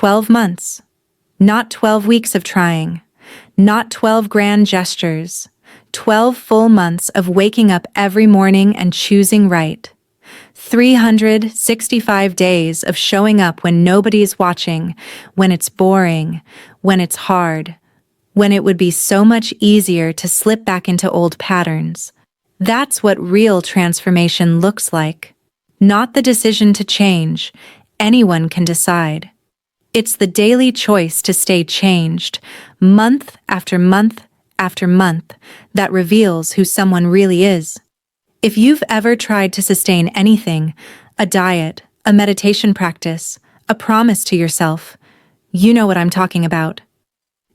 12 months. Not 12 weeks of trying. Not 12 grand gestures. 12 full months of waking up every morning and choosing right. 365 days of showing up when nobody's watching, when it's boring, when it's hard, when it would be so much easier to slip back into old patterns. That's what real transformation looks like. Not the decision to change. Anyone can decide. It's the daily choice to stay changed, month after month after month, that reveals who someone really is. If you've ever tried to sustain anything, a diet, a meditation practice, a promise to yourself, you know what I'm talking about.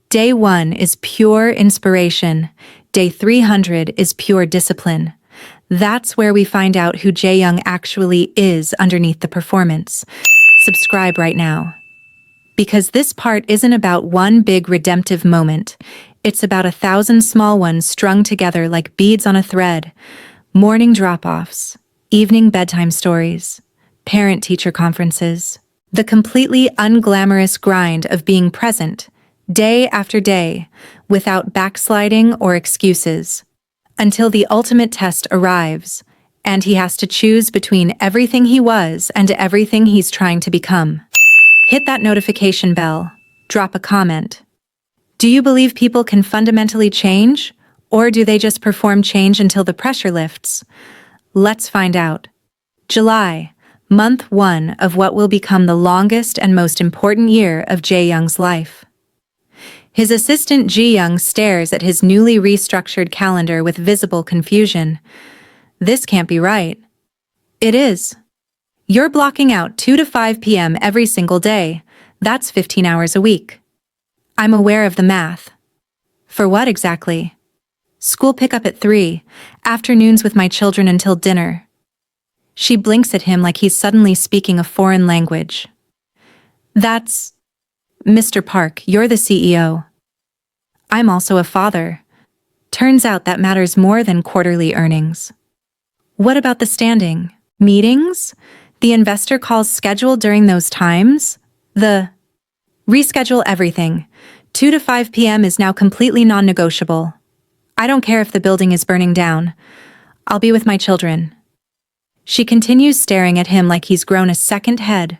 Day 1 is pure inspiration. Day 300 is pure discipline. That's where we find out who Jae-young actually is underneath the performance. Subscribe right now. Because this part isn't about one big redemptive moment. It's about 1,000 small ones strung together like beads on a thread. Morning drop-offs, evening bedtime stories, parent-teacher conferences. The completely unglamorous grind of being present, day after day, without backsliding or excuses. Until the ultimate test arrives, and he has to choose between everything he was and everything he's trying to become. Hit that notification bell. Drop a comment. Do you believe people can fundamentally change? Or do they just perform change until the pressure lifts? Let's find out. July, month 1 of what will become the longest and most important year of Jae-young's life. His assistant Ji-young stares at his newly restructured calendar with visible confusion. This can't be right. It is. You're blocking out 2 to 5 p.m. every single day. That's 15 hours a week. I'm aware of the math. For what exactly? School pickup at 3, afternoons with my children until dinner. She blinks at him like he's suddenly speaking a foreign language. That's... Mr. Park, you're the CEO. I'm also a father. Turns out that matters more than quarterly earnings. What about the standing? Meetings? The investor calls scheduled during those times? Reschedule everything. 2 to 5 p.m. is now completely non-negotiable. I don't care if the building is burning down. I'll be with my children. She continues staring at him like he's grown a second head,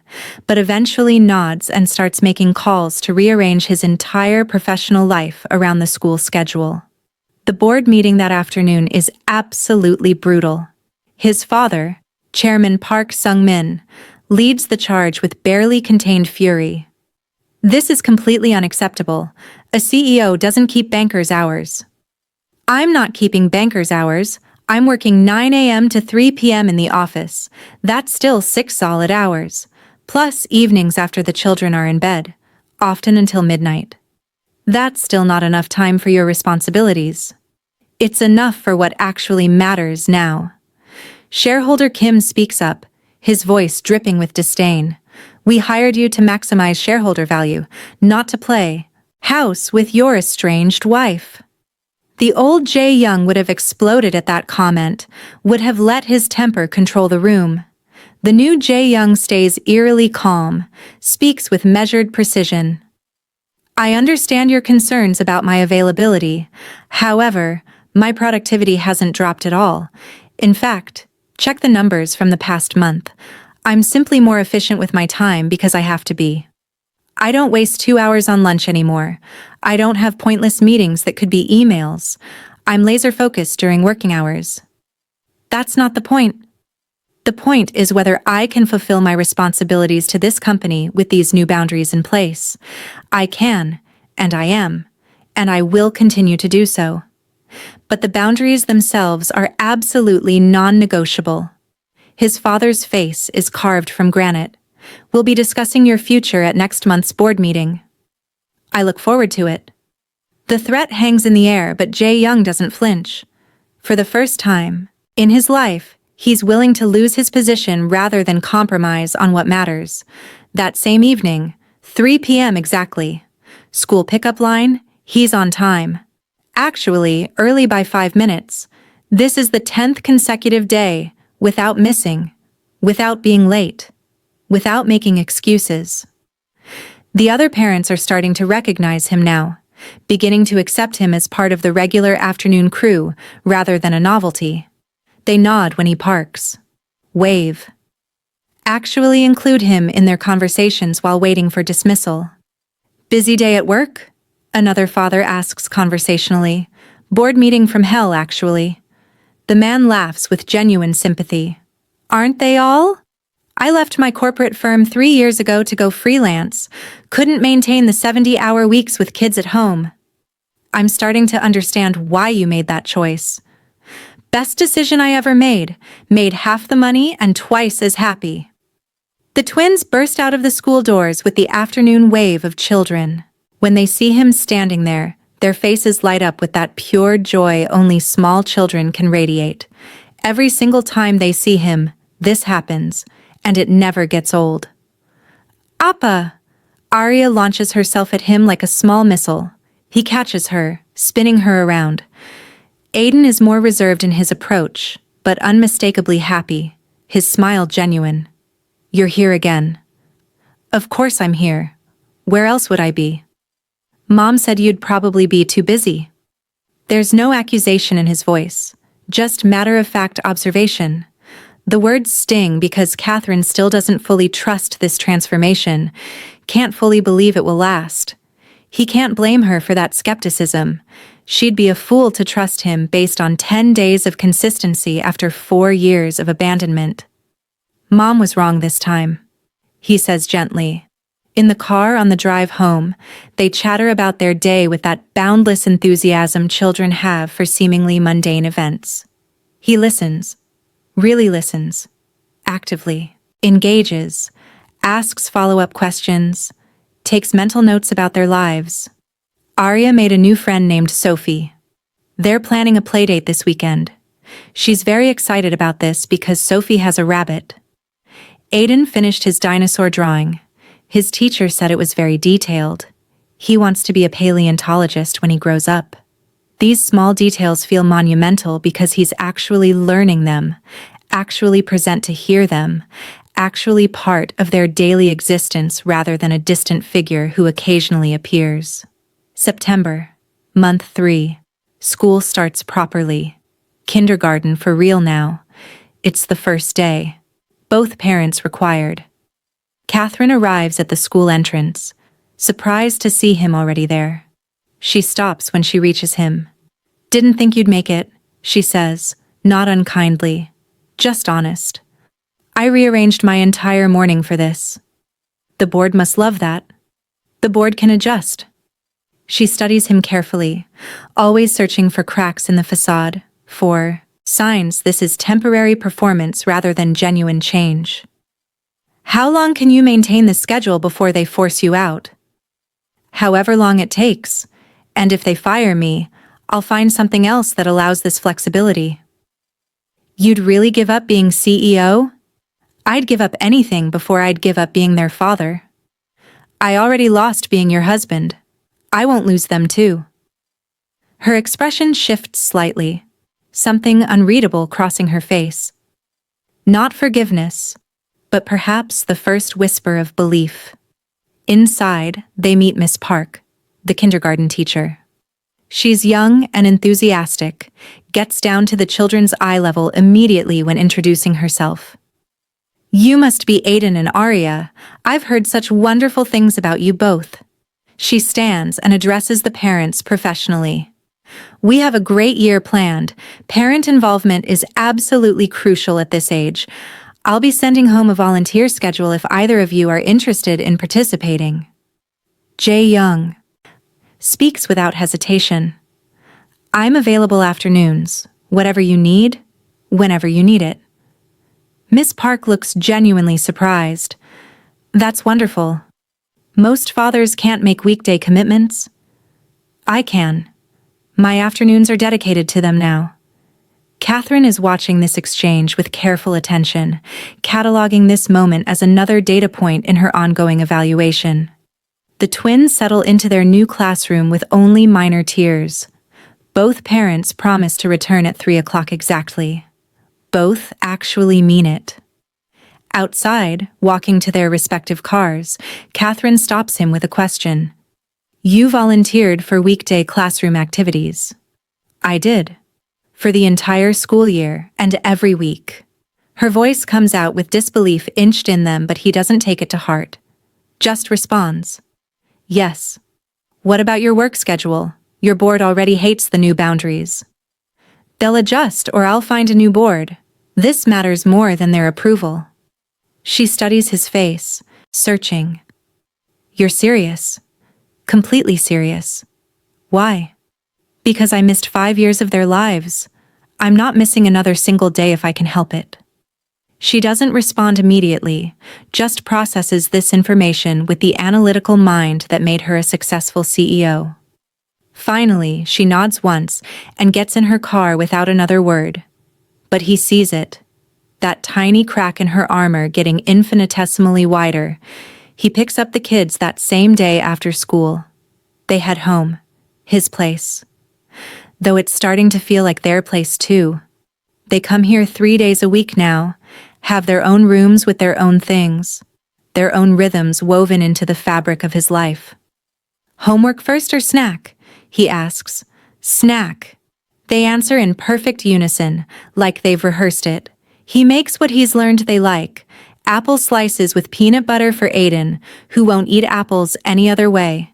but eventually nods and starts making calls to rearrange his entire professional life around the school schedule. The board meeting that afternoon is absolutely brutal. His father, Chairman Park Sung-min, leads the charge with barely contained fury. This is completely unacceptable. A CEO doesn't keep bankers' hours. I'm not keeping bankers' hours. I'm working 9 a.m. to 3 p.m. in the office. That's still 6 solid hours. Plus evenings after the children are in bed, often until midnight. That's still not enough time for your responsibilities. It's enough for what actually matters now. Shareholder Kim speaks up, his voice dripping with disdain. We hired you to maximize shareholder value, not to play house with your estranged wife. The old Jae-young would have exploded at that comment, would have let his temper control the room. The new Jae-young stays eerily calm, speaks with measured precision. I understand your concerns about my availability. However, my productivity hasn't dropped at all. In fact, check the numbers from the past month. I'm simply more efficient with my time because I have to be. I don't waste 2 hours on lunch anymore. I don't have pointless meetings that could be emails. I'm laser-focused during working hours. That's not the point. The point is whether I can fulfill my responsibilities to this company with these new boundaries in place. I can, and I am, and I will continue to do so. But the boundaries themselves are absolutely non-negotiable. His father's face is carved from granite. We'll be discussing your future at next month's board meeting. I look forward to it. The threat hangs in the air, but Jae-young doesn't flinch. For the first time in his life, he's willing to lose his position rather than compromise on what matters. That same evening, 3 p.m. exactly. School pickup line, he's on time. Actually, early by 5 minutes. This is the 10th consecutive day, without missing, without being late, without making excuses. The other parents are starting to recognize him now, beginning to accept him as part of the regular afternoon crew rather than a novelty. They nod when he parks. Wave. Actually include him in their conversations while waiting for dismissal. Busy day at work? Another father asks conversationally. Board meeting from hell, actually. The man laughs with genuine sympathy. Aren't they all? I left my corporate firm 3 years ago to go freelance. Couldn't maintain the 70-hour weeks with kids at home. I'm starting to understand why you made that choice. Best decision I ever made. Made half the money and twice as happy. The twins burst out of the school doors with the afternoon wave of children. When they see him standing there, their faces light up with that pure joy only small children can radiate. Every single time they see him, this happens, and it never gets old. Appa! Arya launches herself at him like a small missile. He catches her, spinning her around. Aiden is more reserved in his approach, but unmistakably happy, his smile genuine. You're here again. Of course I'm here. Where else would I be? Mom said you'd probably be too busy. There's no accusation in his voice, just matter-of-fact observation. The words sting because Catherine still doesn't fully trust this transformation, can't fully believe it will last. He can't blame her for that skepticism. She'd be a fool to trust him based on 10 days of consistency after 4 years of abandonment. Mom was wrong this time, he says gently. In the car on the drive home, they chatter about their day with that boundless enthusiasm children have for seemingly mundane events. He listens, really listens, actively, engages, asks follow-up questions, takes mental notes about their lives. Arya made a new friend named Sophie. They're planning a playdate this weekend. She's very excited about this because Sophie has a rabbit. Aiden finished his dinosaur drawing. His teacher said it was very detailed. He wants to be a paleontologist when he grows up. These small details feel monumental because he's actually learning them, actually present to hear them, actually part of their daily existence rather than a distant figure who occasionally appears. September, month 3. School starts properly. Kindergarten for real now. It's the first day. Both parents required. Catherine arrives at the school entrance, surprised to see him already there. She stops when she reaches him. Didn't think you'd make it, she says, not unkindly, just honest. I rearranged my entire morning for this. The board must love that. The board can adjust. She studies him carefully, always searching for cracks in the facade, for signs this is temporary performance rather than genuine change. How long can you maintain the schedule before they force you out? However long it takes, and if they fire me, I'll find something else that allows this flexibility. You'd really give up being CEO? I'd give up anything before I'd give up being their father. I already lost being your husband. I won't lose them too. Her expression shifts slightly, something unreadable crossing her face. Not forgiveness, but perhaps the first whisper of belief. Inside, they meet Miss Park, the kindergarten teacher. She's young and enthusiastic, gets down to the children's eye level immediately when introducing herself. You must be Aiden and Arya. I've heard such wonderful things about you both. She stands and addresses the parents professionally. We have a great year planned. Parent involvement is absolutely crucial at this age. I'll be sending home a volunteer schedule if either of you are interested in participating. Jae Young speaks without hesitation. I'm available afternoons, whatever you need, whenever you need it. Miss Park looks genuinely surprised. That's wonderful. Most fathers can't make weekday commitments. I can. My afternoons are dedicated to them now. Catherine is watching this exchange with careful attention, cataloging this moment as another data point in her ongoing evaluation. The twins settle into their new classroom with only minor tears. Both parents promise to return at 3 o'clock exactly. Both actually mean it. Outside, walking to their respective cars, Catherine stops him with a question. You volunteered for weekday classroom activities. I did. For the entire school year and every week. Her voice comes out with disbelief inched in them, but he doesn't take it to heart. Just responds. Yes. What about your work schedule? Your board already hates the new boundaries. They'll adjust or I'll find a new board. This matters more than their approval. She studies his face, searching. You're serious. Completely serious. Why? Because I missed 5 years of their lives. I'm not missing another single day if I can help it. She doesn't respond immediately, just processes this information with the analytical mind that made her a successful CEO. Finally, she nods once and gets in her car without another word. But he sees it. That tiny crack in her armor getting infinitesimally wider. He picks up the kids that same day after school. They head home. His place. Though it's starting to feel like their place too. They come here 3 days a week now, have their own rooms with their own things, their own rhythms woven into the fabric of his life. Homework first or snack? He asks. Snack. They answer in perfect unison, like they've rehearsed it. He makes what he's learned they like, apple slices with peanut butter for Aiden, who won't eat apples any other way.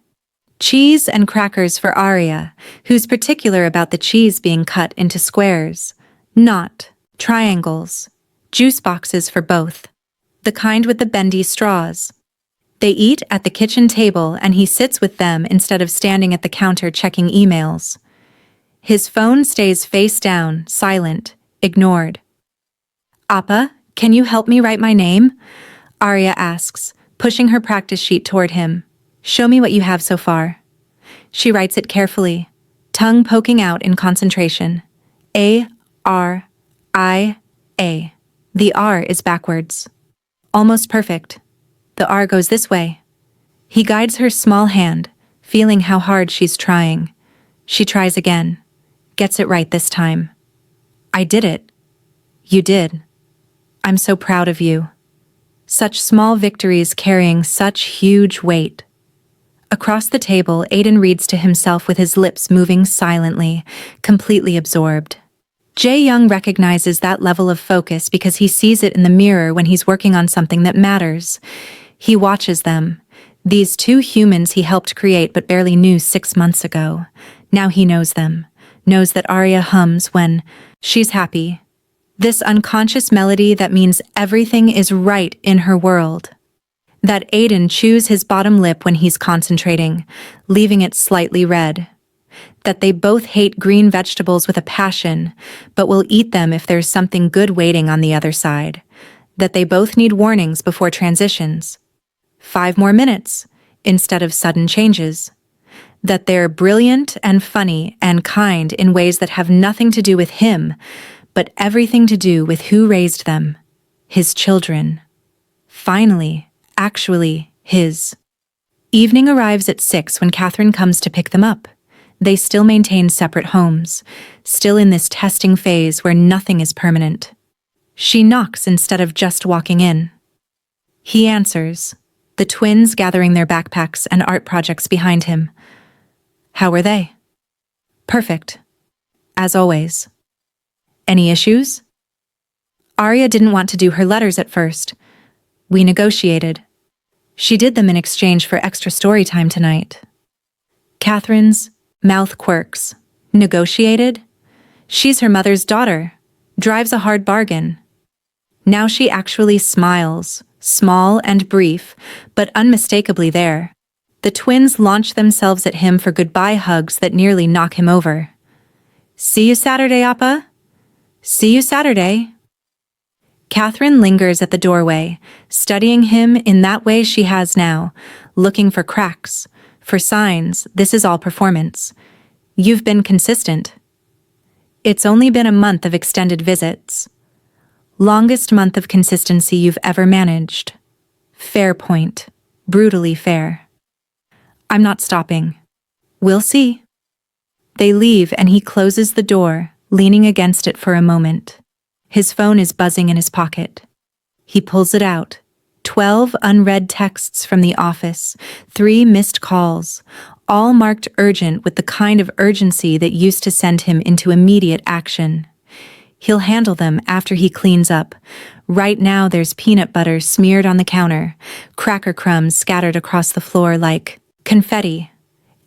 Cheese and crackers for Arya, who's particular about the cheese being cut into squares, not triangles. Juice boxes for both. The kind with the bendy straws. They eat at the kitchen table and he sits with them instead of standing at the counter checking emails. His phone stays face down, silent, ignored. Appa, can you help me write my name? Arya asks, pushing her practice sheet toward him. Show me what you have so far. She writes it carefully, tongue poking out in concentration. A-R-I-A. The R is backwards. Almost perfect. The R goes this way. He guides her small hand, feeling how hard she's trying. She tries again. Gets it right this time. I did it. You did. I'm so proud of you. Such small victories carrying such huge weight. Across the table, Aiden reads to himself with his lips moving silently, completely absorbed. Jae-young recognizes that level of focus because he sees it in the mirror when he's working on something that matters. He watches them. These two humans he helped create but barely knew 6 months ago. Now he knows them. Knows that Arya hums when she's happy. This unconscious melody that means everything is right in her world. That Aiden chews his bottom lip when he's concentrating, leaving it slightly red. That they both hate green vegetables with a passion, but will eat them if there's something good waiting on the other side. That they both need warnings before transitions. 5 more minutes, instead of sudden changes. That they're brilliant and funny and kind in ways that have nothing to do with him, but everything to do with who raised them. His children. Finally, actually, his. Evening arrives at 6 when Catherine comes to pick them up. They still maintain separate homes, still in this testing phase where nothing is permanent. She knocks instead of just walking in. He answers, the twins gathering their backpacks and art projects behind him. How were they? Perfect. As always. Any issues? Arya didn't want to do her letters at first. We negotiated. She did them in exchange for extra story time tonight. Catherine's mouth quirks. Negotiated? She's her mother's daughter. Drives a hard bargain. Now she actually smiles, small and brief, but unmistakably there. The twins launch themselves at him for goodbye hugs that nearly knock him over. See you Saturday, Appa? See you Saturday. Catherine lingers at the doorway, studying him in that way she has now, looking for cracks. For signs, this is all performance. You've been consistent. It's only been a month of extended visits. Longest month of consistency you've ever managed. Fair point. Brutally fair. I'm not stopping. We'll see. They leave and he closes the door, leaning against it for a moment. His phone is buzzing in his pocket. He pulls it out. 12 unread texts from the office, 3 missed calls, all marked urgent with the kind of urgency that used to send him into immediate action. He'll handle them after he cleans up. Right now there's peanut butter smeared on the counter, cracker crumbs scattered across the floor like confetti.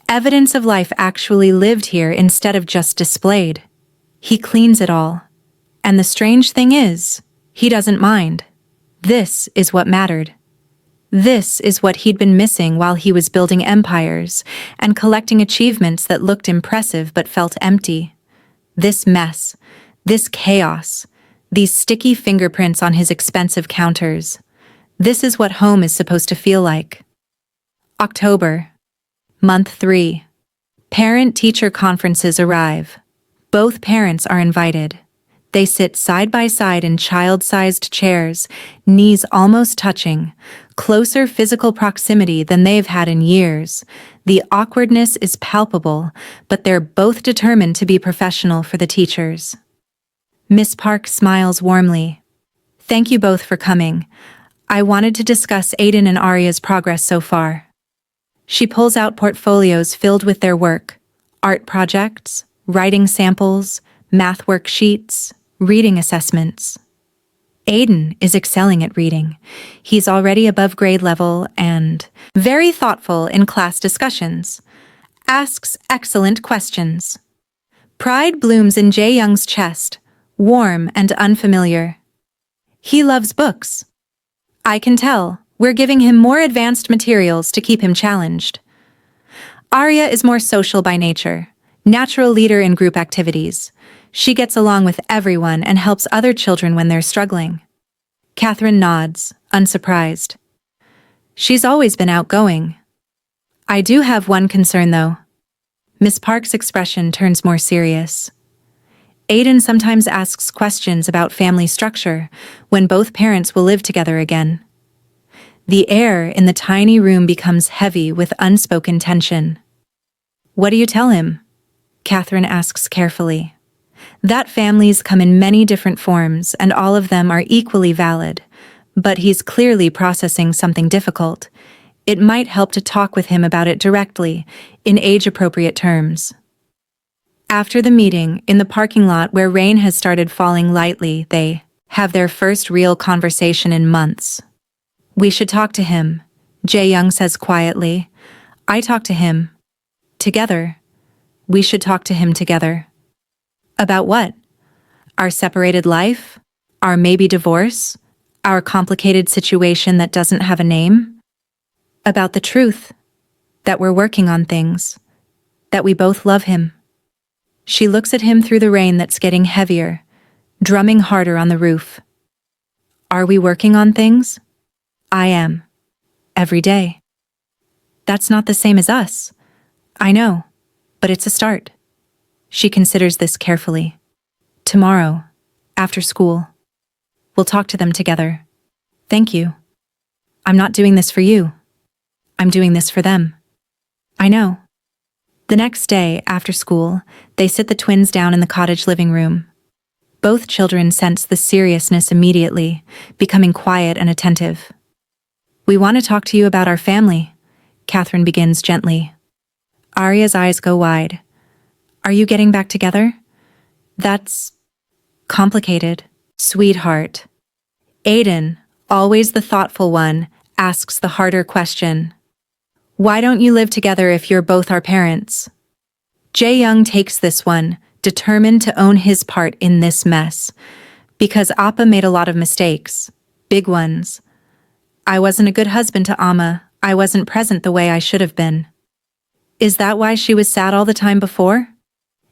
Evidence of life actually lived here instead of just displayed. He cleans it all. And the strange thing is, he doesn't mind. This is what mattered. This is what he'd been missing while he was building empires and collecting achievements that looked impressive but felt empty. This mess, this chaos, these sticky fingerprints on his expensive counters. This is what home is supposed to feel like. October. Month 3. Parent-teacher conferences arrive. Both parents are invited. They sit side by side in child-sized chairs, knees almost touching, closer physical proximity than they've had in years. The awkwardness is palpable, but they're both determined to be professional for the teachers. Miss Park smiles warmly. Thank you both for coming. I wanted to discuss Aiden and Arya's progress so far. She pulls out portfolios filled with their work, art projects, writing samples, math worksheets, reading assessments. Aiden is excelling at reading. He's already above grade level and very thoughtful in class discussions. Asks excellent questions. Pride blooms in Jae Young's chest, warm and unfamiliar. He loves books. I can tell. We're giving him more advanced materials to keep him challenged. Arya is more social by nature, natural leader in group activities. She gets along with everyone and helps other children when they're struggling. Catherine nods, unsurprised. She's always been outgoing. I do have one concern, though. Miss Park's expression turns more serious. Aiden sometimes asks questions about family structure when both parents will live together again. The air in the tiny room becomes heavy with unspoken tension. What do you tell him? Catherine asks carefully. That families come in many different forms and all of them are equally valid, but he's clearly processing something difficult. It might help to talk with him about it directly, in age-appropriate terms. After the meeting, in the parking lot where rain has started falling lightly, they have their first real conversation in months. We should talk to him, Jae Young says quietly. I talk to him. Together. We should talk to him together. About what? Our separated life? Our maybe divorce? Our complicated situation that doesn't have a name? About the truth. That we're working on things. That we both love him. She looks at him through the rain that's getting heavier, drumming harder on the roof. Are we working on things? I am. Every day. That's not the same as us. I know, but it's a start. She considers this carefully. Tomorrow, after school, we'll talk to them together. Thank you. I'm not doing this for you. I'm doing this for them. I know. The next day, after school, they sit the twins down in the cottage living room. Both children sense the seriousness immediately, becoming quiet and attentive. We want to talk to you about our family, Catherine begins gently. Arya's eyes go wide. Are you getting back together? That's complicated, sweetheart. Aiden, always the thoughtful one, asks the harder question. Why don't you live together if you're both our parents? Jae Young takes this one, determined to own his part in this mess. Because Appa made a lot of mistakes. Big ones. I wasn't a good husband to Amma. I wasn't present the way I should have been. Is that why she was sad all the time before?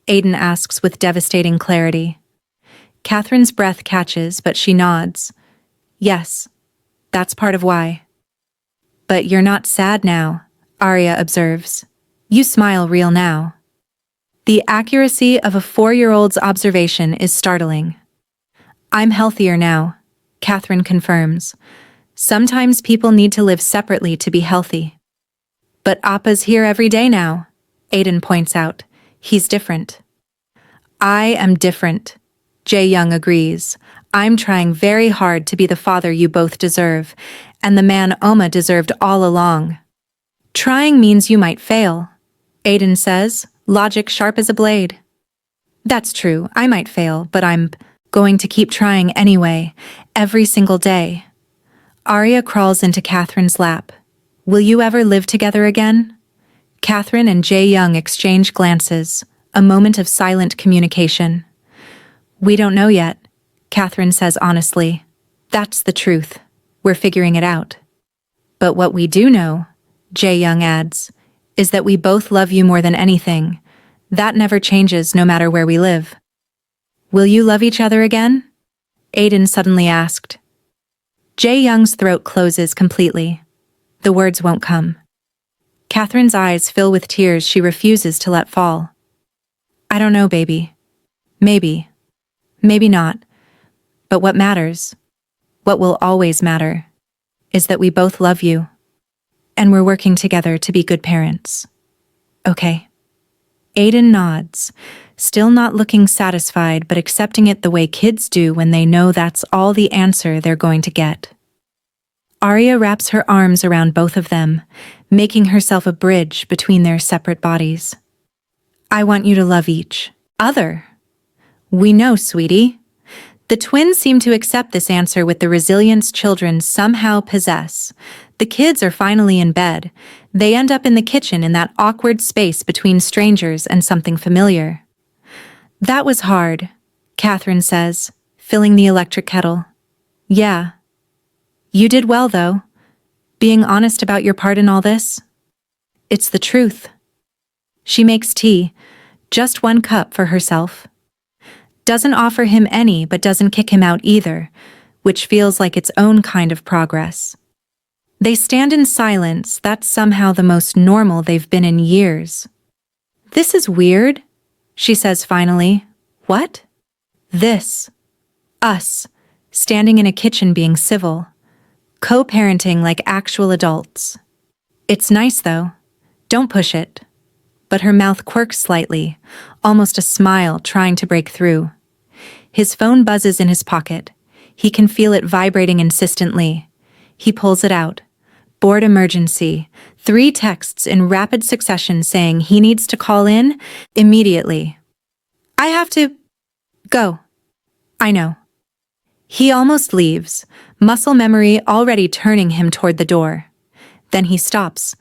Aiden asks with devastating clarity. Catherine's breath catches, but she nods. Yes, that's part of why. But you're not sad now, Arya observes. You smile real now. The accuracy of a 4-year-old's observation is startling. I'm healthier now, Catherine confirms. Sometimes people need to live separately to be healthy. But Appa's here every day now, Aiden points out. He's different. I am different, Jae Young agrees. I'm trying very hard to be the father you both deserve, and the man Oma deserved all along. Trying means you might fail, Aiden says, logic sharp as a blade. That's true, I might fail, but I'm going to keep trying anyway, every single day. Arya crawls into Catherine's lap. Will you ever live together again? Catherine and Jae Young exchange glances, a moment of silent communication. We don't know yet, Catherine says honestly. That's the truth. We're figuring it out. But what we do know, Jae Young adds, is that we both love you more than anything. That never changes no matter where we live. Will you love each other again? Aiden suddenly asked. Jae Young's throat closes completely. The words won't come. Catherine's eyes fill with tears she refuses to let fall. I don't know, baby. Maybe. Maybe not. But what matters, what will always matter, is that we both love you. And we're working together to be good parents. Okay. Aiden nods, still not looking satisfied but accepting it the way kids do when they know that's all the answer they're going to get. Arya wraps her arms around both of them, making herself a bridge between their separate bodies. I want you to love each other. We know, sweetie. The twins seem to accept this answer with the resilience children somehow possess. The kids are finally in bed. They end up in the kitchen in that awkward space between strangers and something familiar. That was hard, Catherine says, filling the electric kettle. Yeah. You did well, though. Being honest about your part in all this. It's the truth. She makes tea, just 1 cup for herself. Doesn't offer him any but doesn't kick him out either, which feels like its own kind of progress. They stand in silence. That's somehow the most normal they've been in years. This is weird, she says finally. What? This. Us, standing in a kitchen being civil. Co-parenting like actual adults. It's nice though. Don't push it. But her mouth quirks slightly, almost a smile trying to break through. His phone buzzes in his pocket. He can feel it vibrating insistently. He pulls it out. Board emergency. 3 texts in rapid succession saying he needs to call in immediately. I have to go. I know. He almost leaves, muscle memory already turning him toward the door. Then he stops.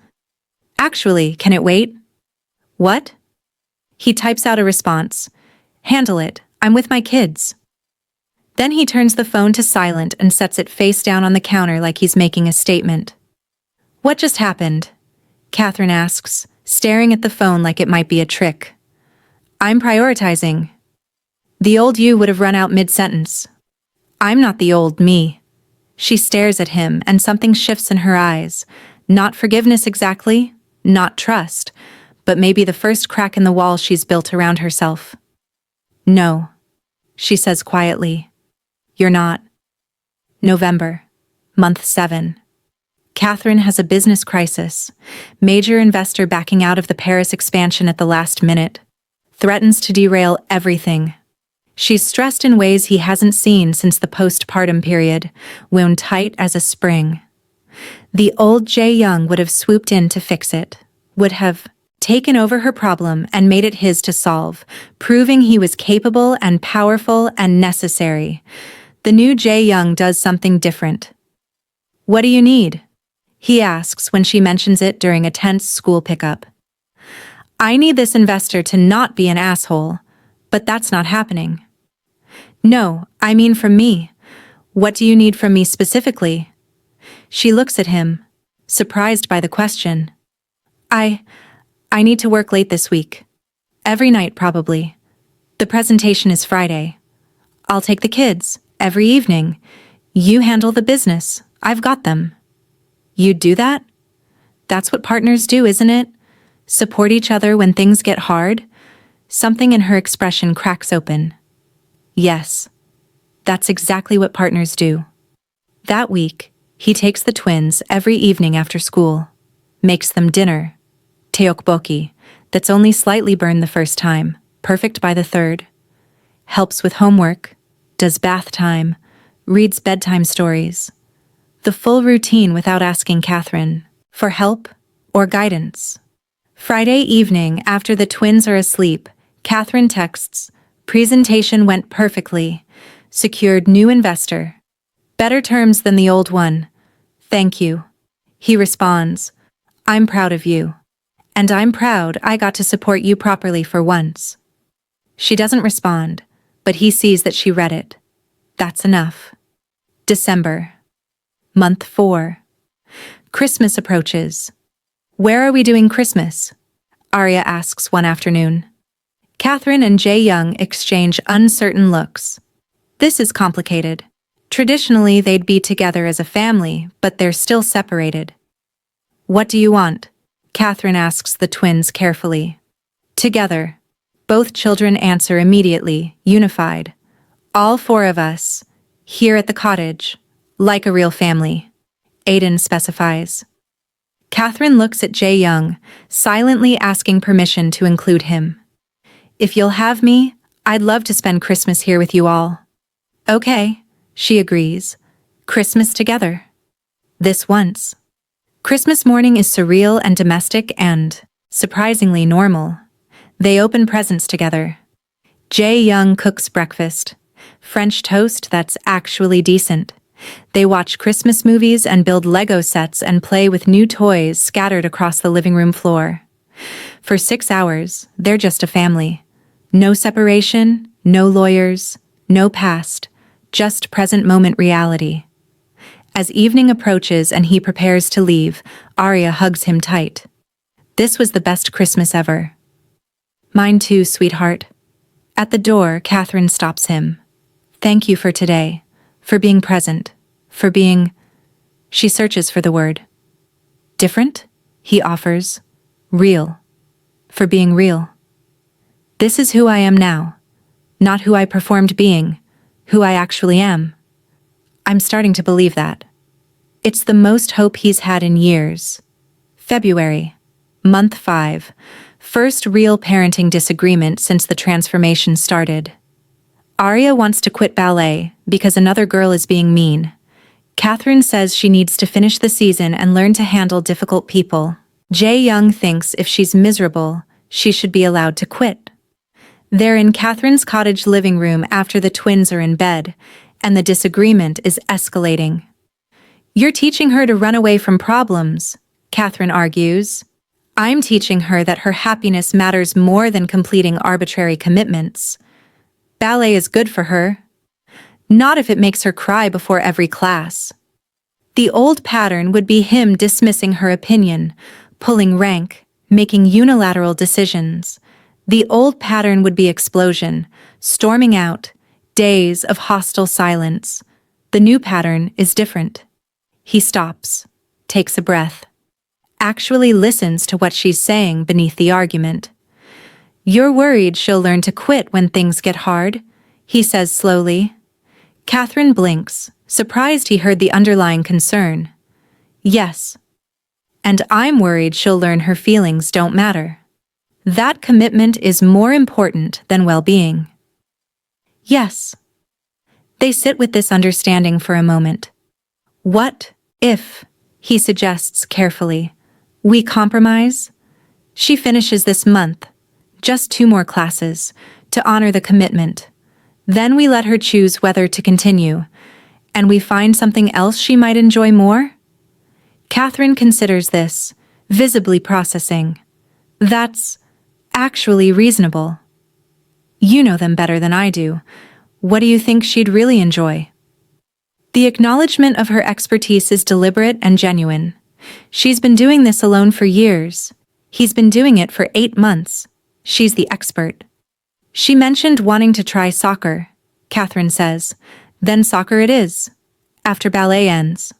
Actually, can it wait? What? He types out a response. Handle it. I'm with my kids. Then he turns the phone to silent and sets it face down on the counter like he's making a statement. What just happened? Catherine asks, staring at the phone like it might be a trick. I'm prioritizing. The old you would have run out mid-sentence. I'm not the old me. She stares at him and something shifts in her eyes. Not forgiveness exactly, not trust, but maybe the first crack in the wall she's built around herself. No, she says quietly. You're not. November, month 7. Catherine has a business crisis. Major investor backing out of the Paris expansion at the last minute. Threatens to derail everything. She's stressed in ways he hasn't seen since the postpartum period, wound tight as a spring. The old Jae Young would have swooped in to fix it, would have taken over her problem and made it his to solve, proving he was capable and powerful and necessary. The new Jae Young does something different. What do you need? He asks when she mentions it during a tense school pickup. I need this investor to not be an asshole, but that's not happening. No, I mean from me. What do you need from me specifically? She looks at him, surprised by the question. I need to work late this week. Every night, probably. The presentation is Friday. I'll take the kids, every evening. You handle the business. I've got them. You'd do that? That's what partners do, isn't it? Support each other when things get hard? Something in her expression cracks open. Yes, that's exactly what partners do. That week, he takes the twins every evening after school, makes them dinner, tteokbokki, that's only slightly burned the first time, perfect by the third, helps with homework, does bath time, reads bedtime stories. The full routine without asking Catherine for help or guidance. Friday evening, after the twins are asleep, Catherine texts, "Presentation went perfectly. Secured new investor. Better terms than the old one. Thank you." He responds, "I'm proud of you. And I'm proud I got to support you properly for once." She doesn't respond, but he sees that she read it. That's enough. December. Month 4. Christmas approaches. "Where are we doing Christmas?" Arya asks one afternoon. Catherine and Jae-young exchange uncertain looks. This is complicated. Traditionally, they'd be together as a family, but they're still separated. "What do you want?" Catherine asks the twins carefully. Together. Both children answer immediately, unified. "All 4 of us. Here at the cottage. Like a real family," Aiden specifies. Catherine looks at Jae-young, silently asking permission to include him. "If you'll have me, I'd love to spend Christmas here with you all." "Okay," she agrees. "Christmas together." This once. Christmas morning is surreal and domestic and, surprisingly, normal. They open presents together. Jae-young cooks breakfast. French toast that's actually decent. They watch Christmas movies and build Lego sets and play with new toys scattered across the living room floor. For 6 hours, they're just a family. No separation, no lawyers, no past, just present moment reality. As evening approaches and he prepares to leave, Arya hugs him tight. "This was the best Christmas ever." "Mine too, sweetheart." At the door, Catherine stops him. "Thank you for today, for being present, for being..." She searches for the word. "Different?" he offers. "Real. For being real. This is who I am now. Not who I performed being, who I actually am." I'm starting to believe that. It's the most hope he's had in years. February. Month 5. First real parenting disagreement since the transformation started. Arya wants to quit ballet because another girl is being mean. Catherine says she needs to finish the season and learn to handle difficult people. Jae-young thinks if she's miserable, she should be allowed to quit. They're in Catherine's cottage living room after the twins are in bed, and the disagreement is escalating. "You're teaching her to run away from problems," Catherine argues. "I'm teaching her that her happiness matters more than completing arbitrary commitments. Ballet is good for her. Not if it makes her cry before every class." The old pattern would be him dismissing her opinion, pulling rank, making unilateral decisions. The old pattern would be explosion, storming out, days of hostile silence. The new pattern is different. He stops, takes a breath, actually listens to what she's saying beneath the argument. "You're worried she'll learn to quit when things get hard," he says slowly. Catherine blinks, surprised he heard the underlying concern. "Yes. And I'm worried she'll learn her feelings don't matter. That commitment is more important than well-being." "Yes." They sit with this understanding for a moment. "What if," he suggests carefully, "we compromise? She finishes this month, just 2 more classes, to honor the commitment. Then we let her choose whether to continue, and we find something else she might enjoy more?" Catherine considers this, visibly processing. "That's actually reasonable. You know them better than I do. What do you think she'd really enjoy?" The acknowledgement of her expertise is deliberate and genuine. She's been doing this alone for years. He's been doing it for 8 months. She's the expert. "She mentioned wanting to try soccer," Catherine says. "Then soccer it is. After ballet ends."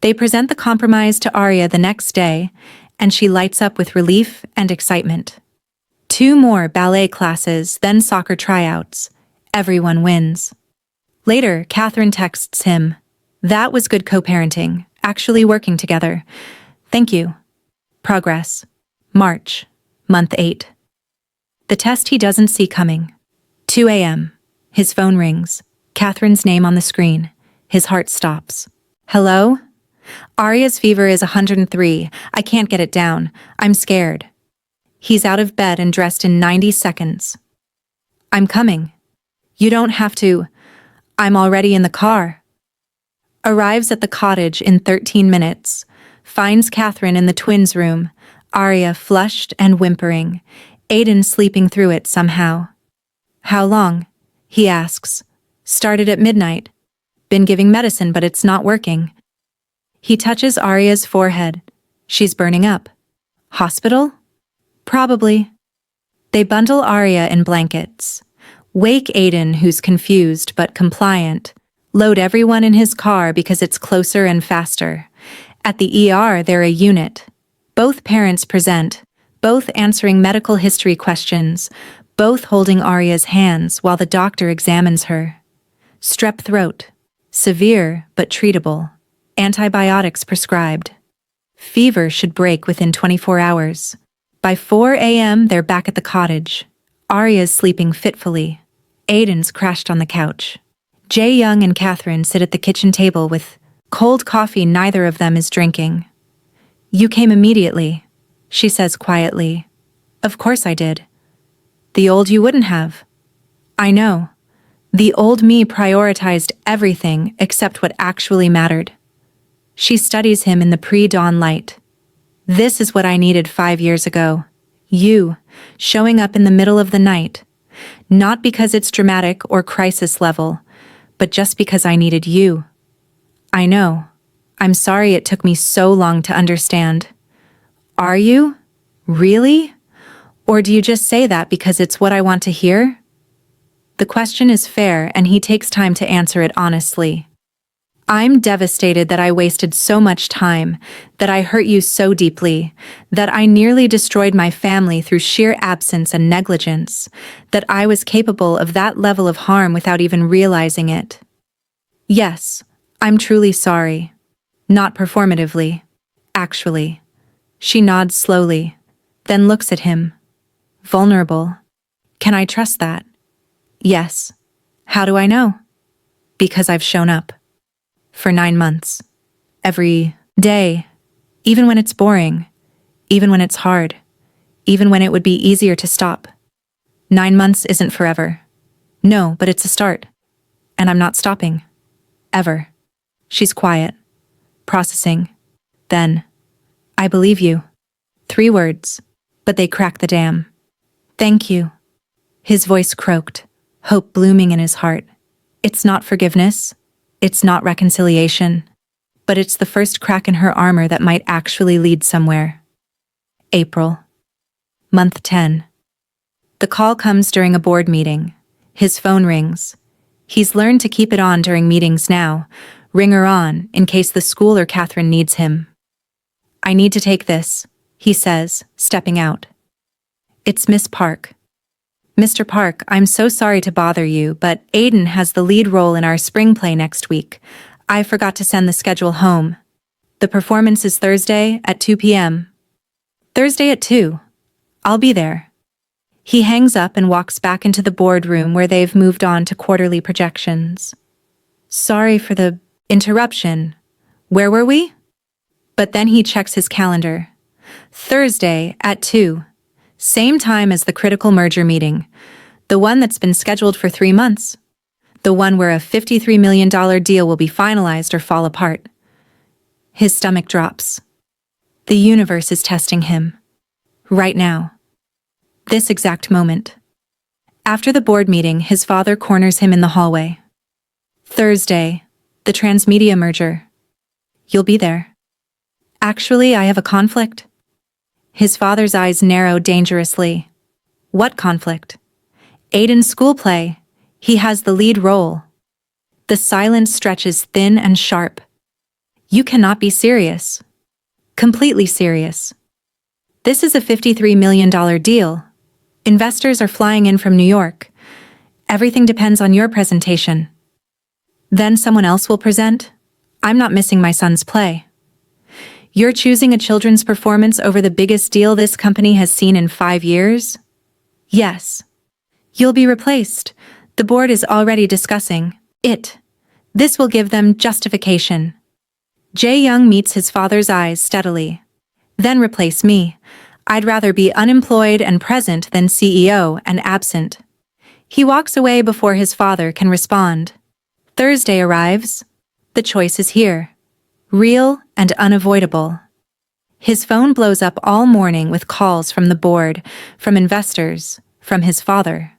They present the compromise to Arya the next day, and she lights up with relief and excitement. 2 more ballet classes, then soccer tryouts. Everyone wins. Later, Catherine texts him. "That was good co-parenting, actually working together. Thank you." Progress. March. Month 8. The test he doesn't see coming. 2 a.m. His phone rings. Catherine's name on the screen. His heart stops. Hello? Arya's fever is 103. I can't get it down. I'm scared. He's out of bed and dressed in 90 seconds. I'm coming. You don't have to. I'm already in the car. Arrives at the cottage in 13 minutes. Finds Catherine in the twins' room. Arya flushed and whimpering. Aiden sleeping through it somehow. How long? He asks. Started at midnight. Been giving medicine, but it's not working. He touches Arya's forehead. She's burning up. Hospital? Probably. They bundle Arya in blankets. Wake Aiden, who's confused but compliant. Load everyone in his car because it's closer and faster. At the ER, they're a unit. Both parents present, both answering medical history questions, both holding Arya's hands while the doctor examines her. Strep throat. Severe but treatable. Antibiotics prescribed. Fever should break within 24 hours. By 4 a.m., they're back at the cottage. Arya's sleeping fitfully. Aiden's crashed on the couch. Jae-young and Catherine sit at the kitchen table with cold coffee neither of them is drinking. You came immediately, she says quietly. Of course I did. The old you wouldn't have. I know. The old me prioritized everything except what actually mattered. She studies him in the pre-dawn light. This is what I needed 5 years ago. You, showing up in the middle of the night. Not because it's dramatic or crisis level, but just because I needed you. I know. I'm sorry it took me so long to understand. Are you? Really? Or do you just say that because it's what I want to hear? The question is fair and he takes time to answer it honestly. I'm devastated that I wasted so much time, that I hurt you so deeply, that I nearly destroyed my family through sheer absence and negligence, that I was capable of that level of harm without even realizing it. Yes, I'm truly sorry. Not performatively. Actually. She nods slowly, then looks at him. Vulnerable. Can I trust that? Yes. How do I know? Because I've shown up. For 9 months. Every day. Even when it's boring. Even when it's hard. Even when it would be easier to stop. 9 months isn't forever. No, but it's a start. And I'm not stopping. Ever. She's quiet. Processing. Then. I believe you. 3 words. But they crack the dam. Thank you. His voice croaked. Hope blooming in his heart. It's not forgiveness. It's not reconciliation. But it's the first crack in her armor that might actually lead somewhere. April. Month 10. The call comes during a board meeting. His phone rings. He's learned to keep it on during meetings now. Ringer on, in case the school or Catherine needs him. I need to take this, he says, stepping out. It's Miss Park. Mr. Park, I'm so sorry to bother you, but Aiden has the lead role in our spring play next week. I forgot to send the schedule home. The performance is Thursday at 2 p.m. Thursday at 2. I'll be there. He hangs up and walks back into the boardroom where they've moved on to quarterly projections. Sorry for the interruption. Where were we? But then he checks his calendar. Thursday at 2. Same time as the critical merger meeting. The one that's been scheduled for 3 months. The one where a $53 million deal will be finalized or fall apart. His stomach drops. The universe is testing him. Right now. This exact moment. After the board meeting, his father corners him in the hallway. Thursday, the transmedia merger. You'll be there. Actually, I have a conflict. His father's eyes narrow dangerously. What conflict? Aiden's school play. He has the lead role. The silence stretches thin and sharp. You cannot be serious. Completely serious. This is a $53 million deal. Investors are flying in from New York. Everything depends on your presentation. Then someone else will present? I'm not missing my son's play. You're choosing a children's performance over the biggest deal this company has seen in 5 years? Yes. You'll be replaced. The board is already discussing. This will give them justification. Jae-young meets his father's eyes steadily. Then replace me. I'd rather be unemployed and present than CEO and absent. He walks away before his father can respond. Thursday arrives. The choice is here. Real and unavoidable. His phone blows up all morning with calls from the board, from investors, from his father.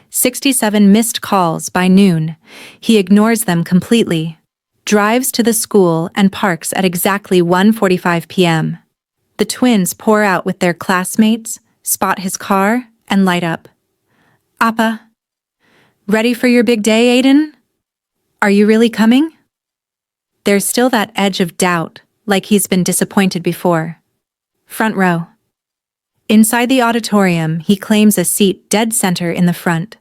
67 missed calls by noon. He ignores them completely. Drives to the school and parks at exactly 1:45 p.m. The twins pour out with their classmates, spot his car, and light up. Appa. Ready for your big day, Aiden? Are you really coming? There's still that edge of doubt, like he's been disappointed before. Front row. Inside the auditorium, he claims a seat dead center in the front.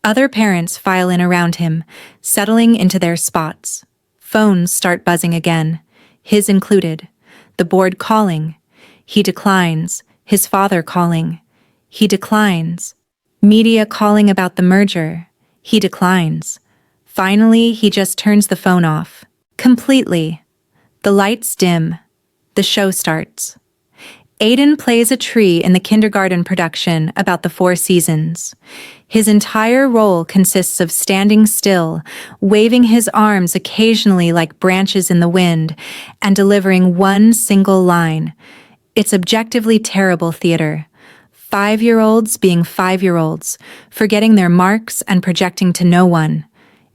Other parents file in around him, settling into their spots. Phones start buzzing again, his included. The board calling. He declines. His father calling. He declines. Media calling about the merger. He declines. Finally, he just turns the phone off. Completely. The lights dim. The show starts. Aiden plays a tree in the kindergarten production about the Four Seasons. His entire role consists of standing still, waving his arms occasionally like branches in the wind, and delivering one single line. It's objectively terrible theater. 5-year-olds being 5-year-olds, forgetting their marks and projecting to no one.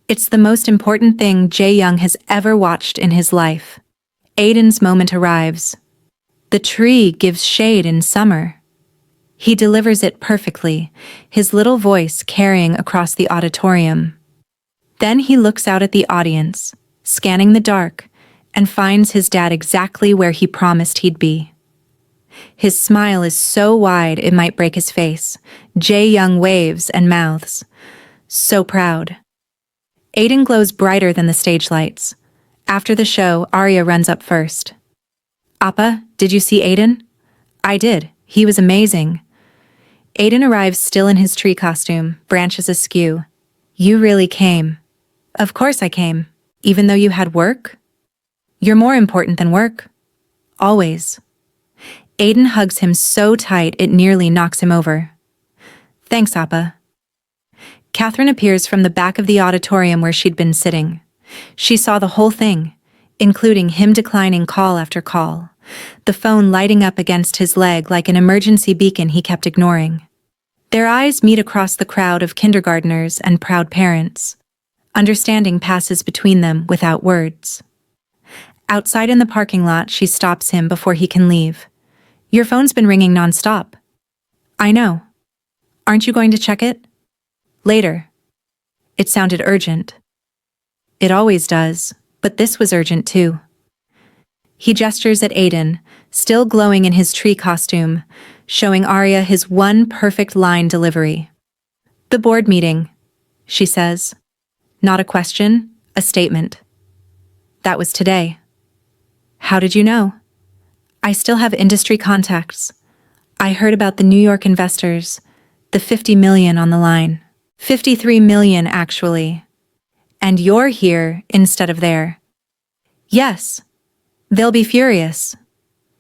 It's the most important thing Jae-young has ever watched in his life. Aiden's moment arrives. The tree gives shade in summer. He delivers it perfectly, his little voice carrying across the auditorium. Then he looks out at the audience, scanning the dark, and finds his dad exactly where he promised he'd be. His smile is so wide it might break his face. Jae-young waves and mouths. So proud. Aiden glows brighter than the stage lights. After the show, Arya runs up first. Appa, did you see Aiden? I did. He was amazing. Aiden arrives still in his tree costume, branches askew. You really came. Of course I came. Even though you had work? You're more important than work. Always. Aiden hugs him so tight it nearly knocks him over. Thanks, Appa. Catherine appears from the back of the auditorium where she'd been sitting. She saw the whole thing, including him declining call after call, the phone lighting up against his leg like an emergency beacon he kept ignoring. Their eyes meet across the crowd of kindergartners and proud parents. Understanding passes between them without words. Outside in the parking lot, she stops him before he can leave. Your phone's been ringing nonstop. I know. Aren't you going to check it? Later. It sounded urgent. It always does, but this was urgent too. He gestures at Aiden, still glowing in his tree costume, showing Arya his one perfect line delivery. The board meeting, she says. Not a question, a statement. That was today. How did you know? I still have industry contacts. I heard about the New York investors, the 50 million on the line. 53 million, actually. And you're here instead of there. Yes. They'll be furious.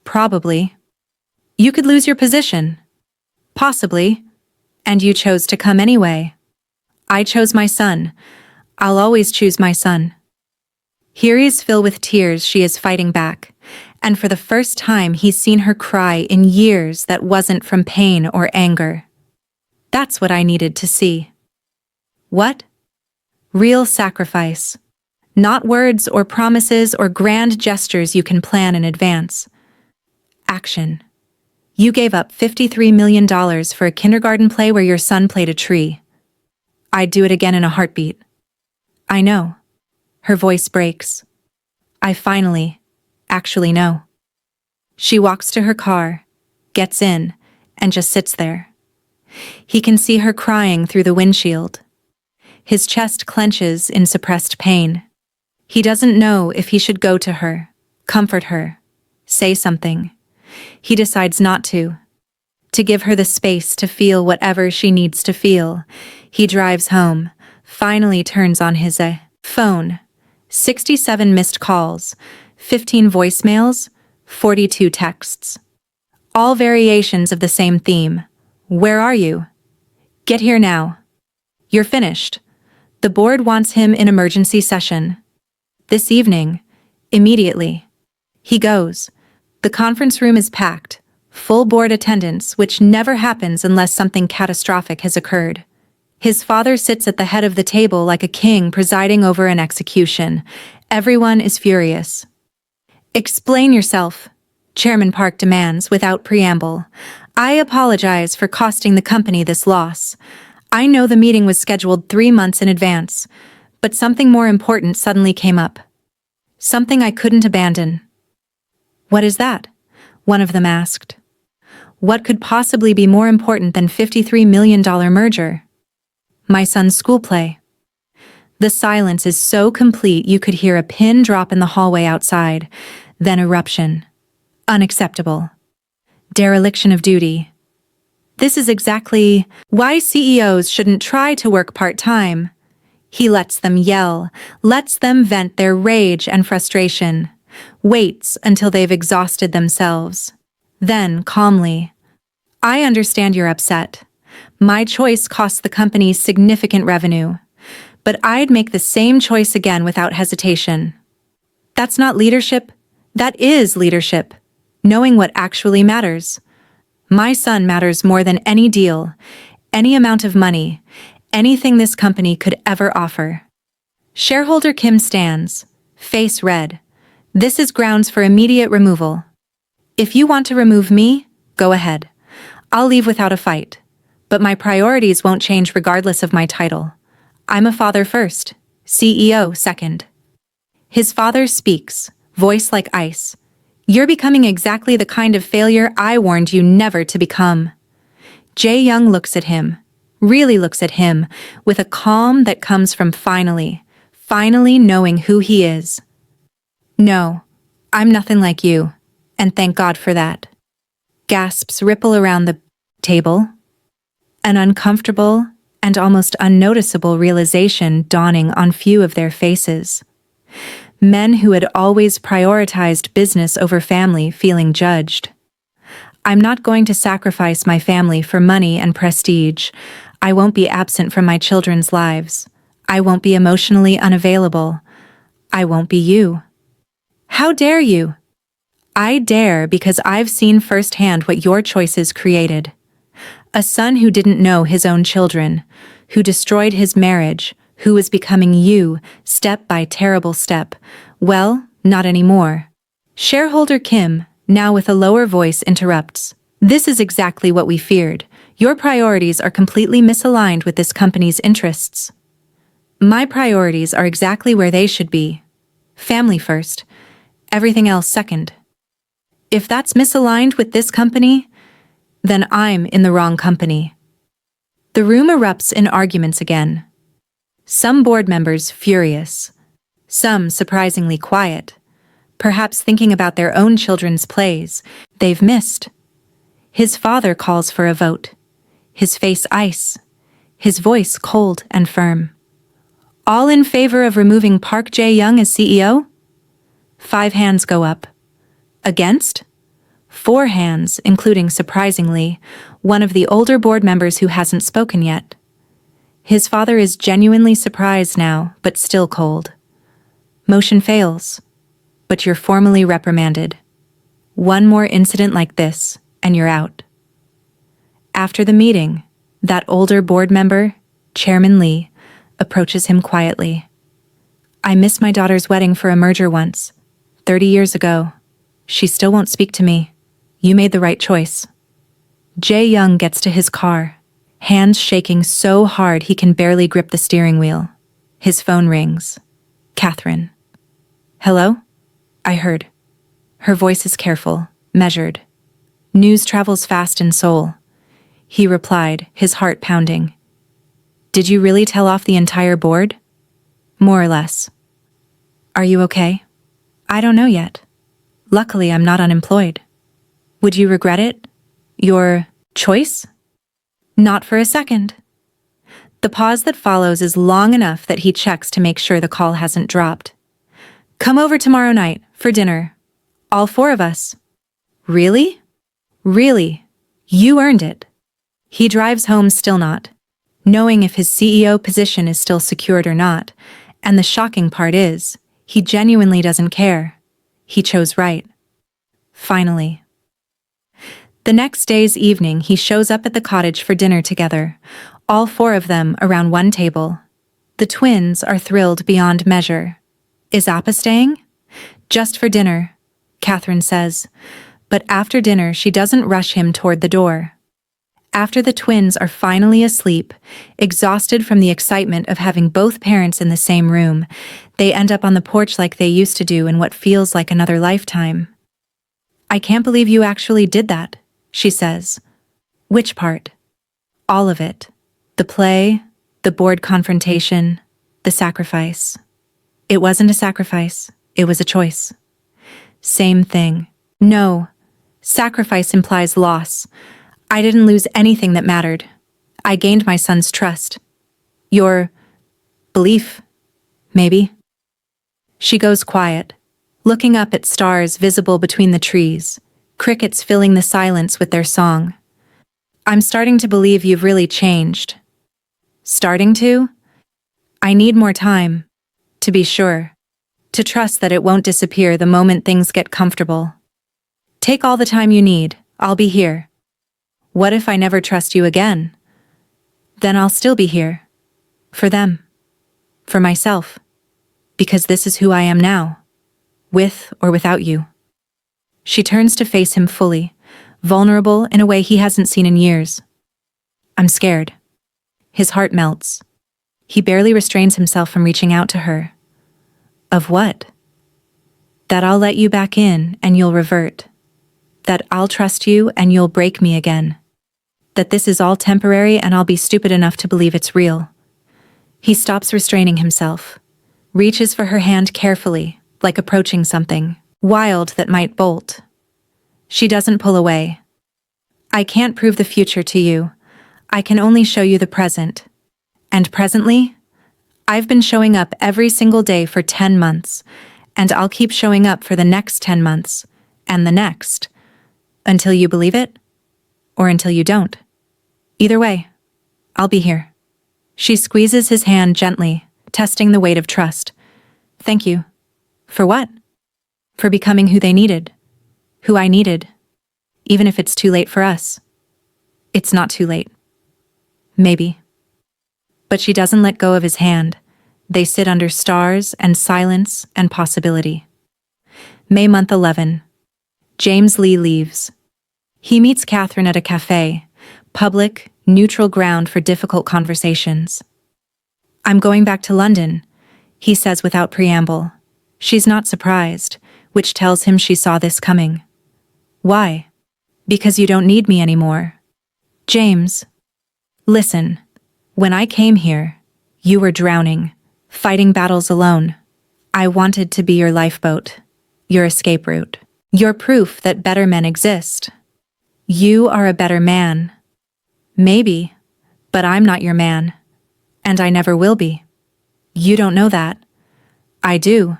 Probably. You could lose your position. Possibly. And you chose to come anyway. I chose my son. I'll always choose my son. Here he's filled with tears. She is fighting back. And for the first time he's seen her cry in years that wasn't from pain or anger. That's what I needed to see. What? Real sacrifice. Not words or promises or grand gestures you can plan in advance. Action. You gave up $53 million for a kindergarten play where your son played a tree. I'd do it again in a heartbeat. I know. Her voice breaks. I finally, actually know. She walks to her car, gets in, and just sits there. He can see her crying through the windshield. His chest clenches in suppressed pain. He doesn't know if he should go to her, comfort her, say something. He decides not to give her the space to feel whatever she needs to feel. He drives home, finally turns on his Phone, 67 missed calls, 15 voicemails, 42 texts. All variations of the same theme. Where are you? Get here now. You're finished. The board wants him in emergency session. This evening. Immediately. He goes. The conference room is packed. Full board attendance, which never happens unless something catastrophic has occurred. His father sits at the head of the table like a king presiding over an execution. Everyone is furious. Explain yourself, Chairman Park demands without preamble. I apologize for costing the company this loss. I know the meeting was scheduled 3 months in advance, but something more important suddenly came up. Something I couldn't abandon. What is that? One of them asked. What could possibly be more important than $53 million merger? My son's school play. The silence is so complete you could hear a pin drop in the hallway outside, then eruption. Unacceptable. Dereliction of duty. This is exactly why CEOs shouldn't try to work part-time. He lets them yell, lets them vent their rage and frustration, waits until they've exhausted themselves. Then, calmly, I understand you're upset. My choice costs the company significant revenue, but I'd make the same choice again without hesitation. That's not leadership. That is leadership. Knowing what actually matters. My son matters more than any deal, any amount of money, anything this company could ever offer. Shareholder Kim stands, face red. This is grounds for immediate removal. If you want to remove me, go ahead. I'll leave without a fight. But my priorities won't change regardless of my title. I'm a father first, CEO second. His father speaks, voice like ice. You're becoming exactly the kind of failure I warned you never to become. Jae-young looks at him, really looks at him, with a calm that comes from finally knowing who he is. No, I'm nothing like you, and thank God for that. Gasps ripple around the table. An uncomfortable and almost unnoticeable realization dawning on few of their faces. Men who had always prioritized business over family feeling judged. I'm not going to sacrifice my family for money and prestige. I won't be absent from my children's lives. I won't be emotionally unavailable. I won't be you. How dare you? I dare because I've seen firsthand what your choices created. A son who didn't know his own children, who destroyed his marriage, who was becoming you, step by terrible step. Well, not anymore. Shareholder Kim, now with a lower voice, interrupts. This is exactly what we feared. Your priorities are completely misaligned with this company's interests. My priorities are exactly where they should be. Family first, everything else second. If that's misaligned with this company, then I'm in the wrong company. The room erupts in arguments again. Some board members furious, some surprisingly quiet, perhaps thinking about their own children's plays they've missed. His father calls for a vote, his face ice, his voice cold and firm. All in favor of removing Park Jae-young as CEO? 5 hands go up. Against? 4 hands, including, surprisingly, one of the older board members who hasn't spoken yet. His father is genuinely surprised now, but still cold. Motion fails, but you're formally reprimanded. One more incident like this, and you're out. After the meeting, that older board member, Chairman Lee, approaches him quietly. I missed my daughter's wedding for a merger once, 30 years ago. She still won't speak to me. You made the right choice. Jae-young gets to his car, hands shaking so hard he can barely grip the steering wheel. His phone rings. Catherine. Hello? I heard. Her voice is careful, measured. News travels fast in Seoul. He replied, his heart pounding. Did you really tell off the entire board? More or less. Are you okay? I don't know yet. Luckily, I'm not unemployed. Would you regret it? Your choice? Not for a second. The pause that follows is long enough that he checks to make sure the call hasn't dropped. Come over tomorrow night, for dinner. All 4 of us. Really? Really? You earned it. He drives home still not knowing if his CEO position is still secured or not, and the shocking part is, he genuinely doesn't care. He chose right. Finally. The next day's evening he shows up at the cottage for dinner together, all 4 of them around one table. The twins are thrilled beyond measure. Is Appa staying? Just for dinner, Catherine says, but after dinner she doesn't rush him toward the door. After the twins are finally asleep, exhausted from the excitement of having both parents in the same room, they end up on the porch like they used to do in what feels like another lifetime. I can't believe you actually did that, she says. Which part? All of it. The play, the board confrontation, the sacrifice. It wasn't a sacrifice, it was a choice. Same thing. No, sacrifice implies loss. I didn't lose anything that mattered. I gained my son's trust. Your belief, maybe. She goes quiet, looking up at stars visible between the trees, crickets filling the silence with their song. I'm starting to believe you've really changed. Starting to? I need more time, to be sure, to trust that it won't disappear the moment things get comfortable. Take all the time you need, I'll be here. What if I never trust you again? Then I'll still be here. For them. For myself. Because this is who I am now. With or without you. She turns to face him fully, vulnerable in a way he hasn't seen in years. I'm scared. His heart melts. He barely restrains himself from reaching out to her. Of what? That I'll let you back in and you'll revert. That I'll trust you and you'll break me again. That this is all temporary and I'll be stupid enough to believe it's real. He stops restraining himself, reaches for her hand carefully, like approaching something wild that might bolt. She doesn't pull away. I can't prove the future to you. I can only show you the present. And presently, I've been showing up every single day for 10 months, and I'll keep showing up for the next 10 months, and the next, until you believe it, or until you don't. Either way, I'll be here. She squeezes his hand gently, testing the weight of trust. Thank you. For what? For becoming who they needed. Who I needed. Even if it's too late for us. It's not too late. Maybe. But she doesn't let go of his hand. They sit under stars and silence and possibility. May month 11. James Lee leaves. He meets Catherine at a cafe, public, neutral ground for difficult conversations. I'm going back to London, he says without preamble. She's not surprised, which tells him she saw this coming. Why? Because you don't need me anymore. James. Listen, when I came here, you were drowning, fighting battles alone. I wanted to be your lifeboat, your escape route, your proof that better men exist. You are a better man. Maybe, but I'm not your man. And I never will be. You don't know that. I do.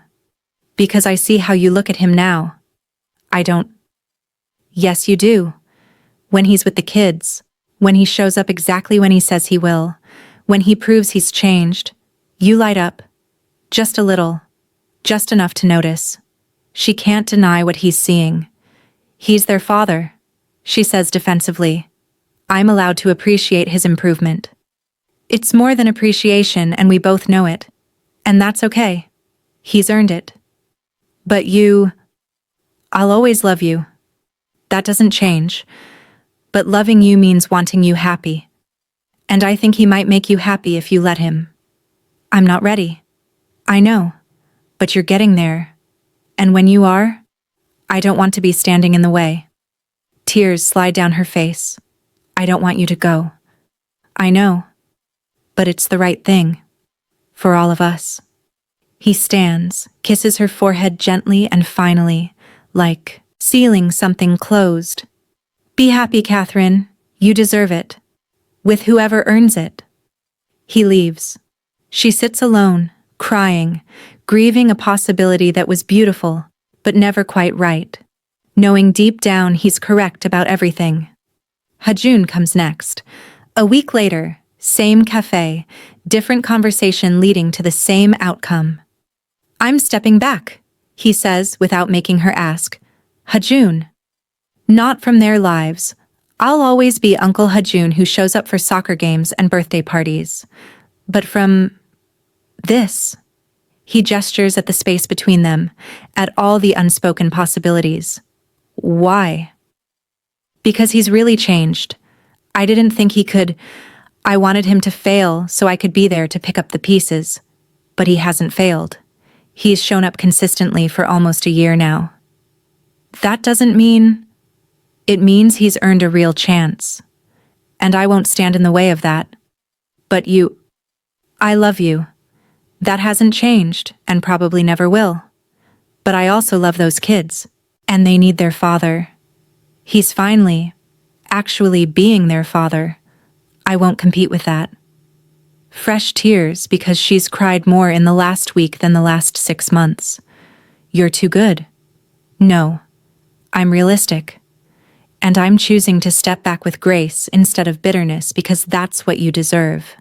Because I see how you look at him now. I don't. Yes, you do. When he's with the kids, when he shows up exactly when he says he will, when he proves he's changed, you light up. Just a little. Just enough to notice. She can't deny what he's seeing. He's their father, she says defensively. I'm allowed to appreciate his improvement. It's more than appreciation and we both know it. And that's okay. He's earned it. But you... I'll always love you. That doesn't change. But loving you means wanting you happy. And I think he might make you happy if you let him. I'm not ready. I know. But you're getting there. And when you are, I don't want to be standing in the way. Tears slide down her face. I don't want you to go. I know. But it's the right thing. For all of us. He stands, kisses her forehead gently and finally, like sealing something closed. Be happy, Catherine. You deserve it. With whoever earns it. He leaves. She sits alone, crying, grieving a possibility that was beautiful, but never quite right, knowing deep down he's correct about everything. Ha-joon comes next. A week later, same cafe, different conversation leading to the same outcome. "I'm stepping back," he says without making her ask. "Ha-joon." "Not from their lives. I'll always be Uncle Ha-joon who shows up for soccer games and birthday parties. But from this." He gestures at the space between them, at all the unspoken possibilities. "Why?" "Because he's really changed. I didn't think he could. I wanted him to fail so I could be there to pick up the pieces. But he hasn't failed. He's shown up consistently for almost a year now." "That doesn't mean—" "It means he's earned a real chance. And I won't stand in the way of that. But you— I love you. That hasn't changed, and probably never will. But I also love those kids, and they need their father. He's finally, actually being their father. I won't compete with that." Fresh tears because she's cried more in the last week than the last 6 months. "You're too good." "No. I'm realistic. And I'm choosing to step back with grace instead of bitterness because that's what you deserve."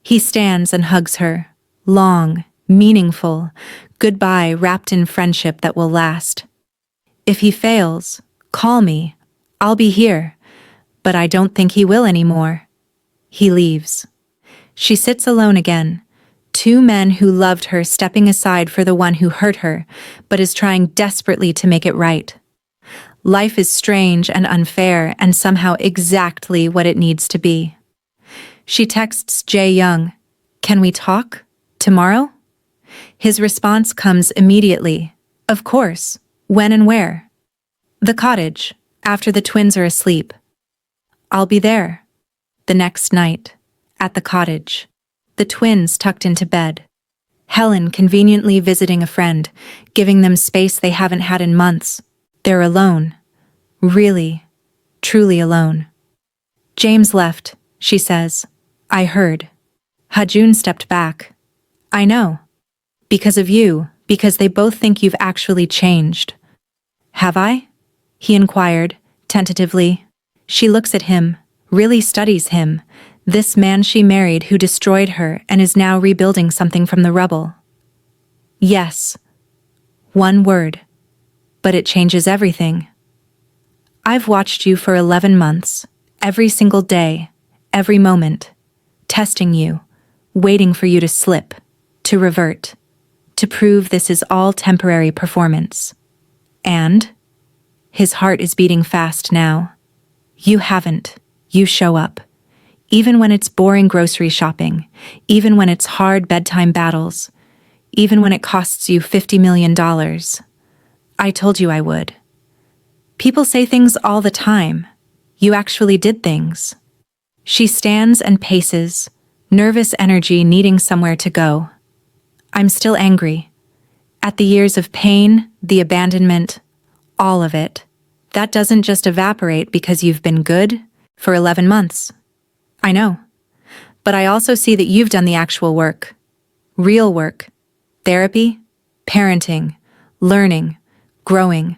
He stands and hugs her. Long, meaningful, goodbye wrapped in friendship that will last. "If he fails, call me. I'll be here. But I don't think he will anymore." He leaves. She sits alone again. 2 men who loved her stepping aside for the one who hurt her, but is trying desperately to make it right. Life is strange and unfair and somehow exactly what it needs to be. She texts Jae Young, "Can we talk? Tomorrow?" His response comes immediately. "Of course. When and where?" "The cottage, after the twins are asleep." "I'll be there." The next night, at the cottage, the twins tucked into bed. Helen conveniently visiting a friend, giving them space they haven't had in months. They're alone. Really, truly alone. "James left," she says. "I heard." Ha-joon stepped back. "I know. Because of you, because they both think you've actually changed." "Have I?" he inquired, tentatively. She looks at him, really studies him, this man she married who destroyed her and is now rebuilding something from the rubble. "Yes." One word. But it changes everything. "I've watched you for 11 months, every single day, every moment, testing you, waiting for you to slip, to revert, to prove this is all temporary performance. And his heart is beating fast now. You haven't. You show up. Even when it's boring grocery shopping, even when it's hard bedtime battles, even when it costs you $50 million. I told you I would. People say things all the time. You actually did things." She stands and paces, nervous energy needing somewhere to go. "I'm still angry. At the years of pain, the abandonment, all of it. That doesn't just evaporate because you've been good for 11 months. I know. But I also see that you've done the actual work. Real work. Therapy, parenting, learning, growing.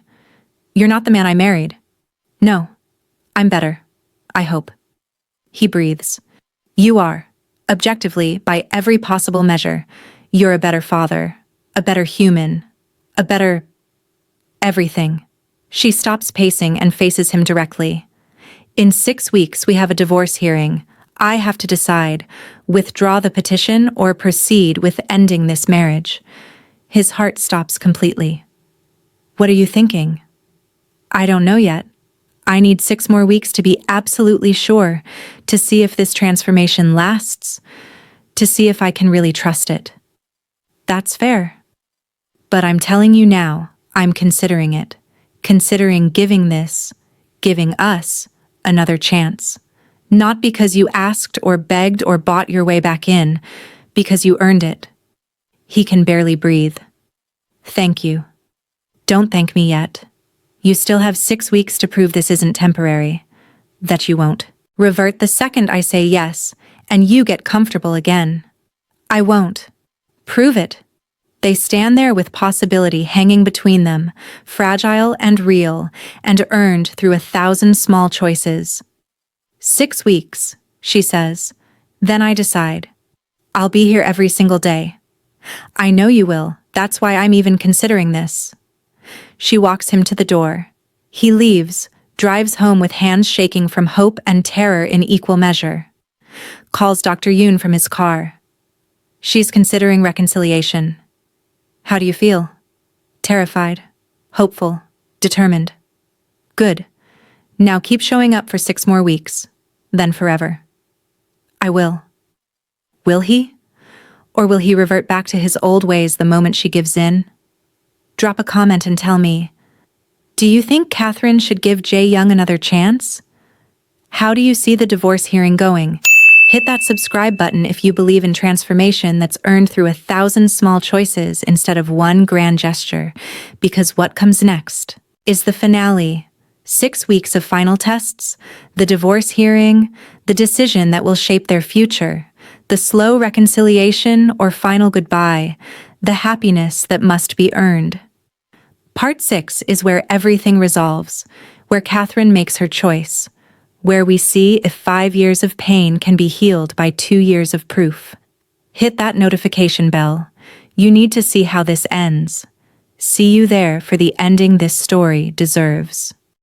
You're not the man I married. No. I'm better. I hope." He breathes. "You are. Objectively, by every possible measure. You're a better father, a better human, a better everything." She stops pacing and faces him directly. "In 6 weeks we have a divorce hearing. I have to decide, withdraw the petition or proceed with ending this marriage." His heart stops completely. "What are you thinking?" "I don't know yet. I need 6 more weeks to be absolutely sure, to see if this transformation lasts, to see if I can really trust it." "That's fair. But I'm telling you now, I'm considering it. Considering giving us, another chance. Not because you asked or begged or bought your way back in, because you earned it." He can barely breathe. "Thank you." "Don't thank me yet. You still have 6 weeks to prove this isn't temporary. That you won't." Revert the second I say yes, and you get comfortable again. I won't. Prove it. They stand there with possibility hanging between them, fragile and real, and earned through 1,000 small choices. 6 weeks, she says. Then I decide. I'll be here every single day. I know you will, that's why I'm even considering this. She walks him to the door. He leaves, drives home with hands shaking from hope and terror in equal measure. Calls Dr. Yoon from his car. She's considering reconciliation. How do you feel? Terrified, hopeful, determined. Good. Now keep showing up for 6 more weeks, then forever. I will. Will he? Or will he revert back to his old ways the moment she gives in? Drop a comment and tell me, do you think Catherine should give Jae Young another chance? How do you see the divorce hearing going? Hit that subscribe button if you believe in transformation that's earned through 1,000 small choices instead of one grand gesture, because what comes next is the finale. 6 weeks of final tests, the divorce hearing, the decision that will shape their future, the slow reconciliation or final goodbye, the happiness that must be earned. Part 6 is where everything resolves, where Catherine makes her choice, where we see if 5 years of pain can be healed by 2 years of proof. Hit that notification bell. You need to see how this ends. See you there for the ending this story deserves.